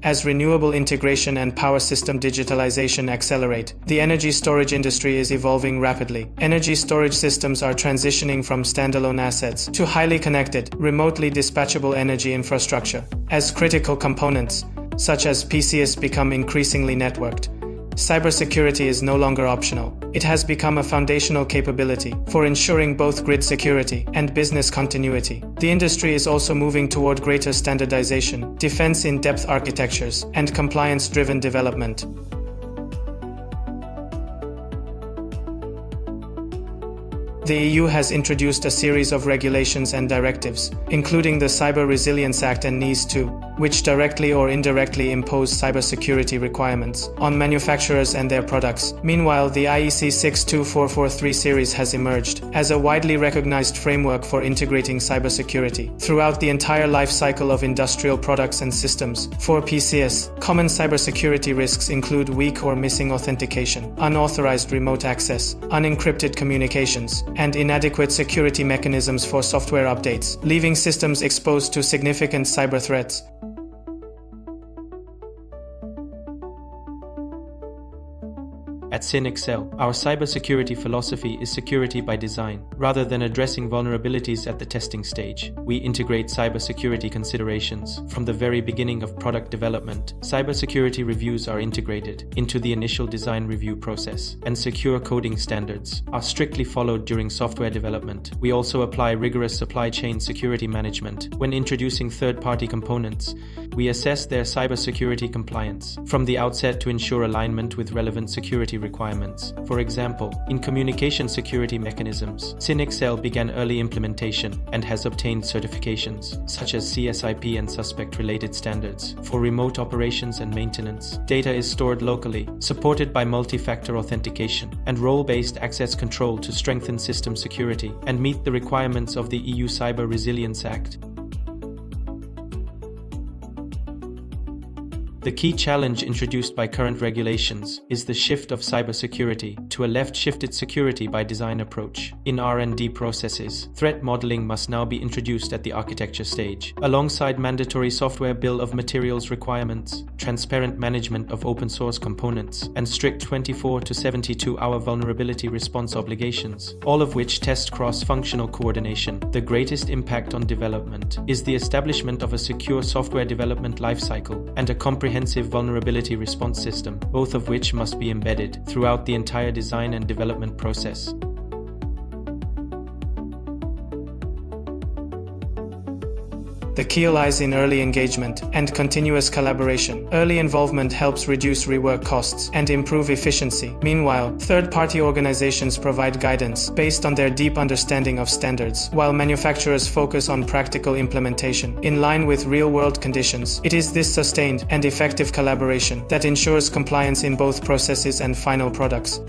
As renewable integration and power system digitalization accelerate, the energy storage industry is evolving rapidly. Energy storage systems are transitioning from standalone assets to highly connected, remotely dispatchable energy infrastructure. As critical components, such as PCS, become increasingly networked, cybersecurity is no longer optional. It has become a foundational capability for ensuring both grid security and business continuity. The industry is also moving toward greater standardization, defense-in-depth architectures, and compliance-driven development. The EU has introduced a series of regulations and directives, including the Cyber Resilience Act and NIS2, which directly or indirectly impose cybersecurity requirements on manufacturers and their products. Meanwhile, the IEC 62443 series has emerged as a widely recognized framework for integrating cybersecurity throughout the entire life cycle of industrial products and systems. For PCS, common cybersecurity risks include weak or missing authentication, unauthorized remote access, unencrypted communications, and inadequate security mechanisms for software updates, leaving systems exposed to significant cyber threats. At SINEXCEL, our cybersecurity philosophy is security by design. Rather than addressing vulnerabilities at the testing stage, we integrate cybersecurity considerations. From the very beginning of product development, cybersecurity reviews are integrated into the initial design review process, and secure coding standards are strictly followed during software development. We also apply rigorous supply chain security management. When introducing third-party components, we assess their cybersecurity compliance from the outset to ensure alignment with relevant security requirements. For example, in communication security mechanisms, SINEXCEL began early implementation and has obtained certifications, such as CSIP and suspect-related standards. For remote operations and maintenance, data is stored locally, supported by multi-factor authentication and role-based access control to strengthen system security and meet the requirements of the EU Cyber Resilience Act. The key challenge introduced by current regulations is the shift of cybersecurity to a left-shifted security-by-design approach. In R&D processes, threat modeling must now be introduced at the architecture stage, alongside mandatory software bill of materials requirements, transparent management of open-source components, and strict 24 to 72-hour vulnerability response obligations, all of which test cross-functional coordination. The greatest impact on development is the establishment of a secure software development lifecycle and a comprehensive vulnerability response system, both of which must be embedded throughout the entire design and development process. The key lies in early engagement and continuous collaboration. Early involvement helps reduce rework costs and improve efficiency. Meanwhile, third-party organizations provide guidance based on their deep understanding of standards, while manufacturers focus on practical implementation in line with real-world conditions. It is this sustained and effective collaboration that ensures compliance in both processes and final products.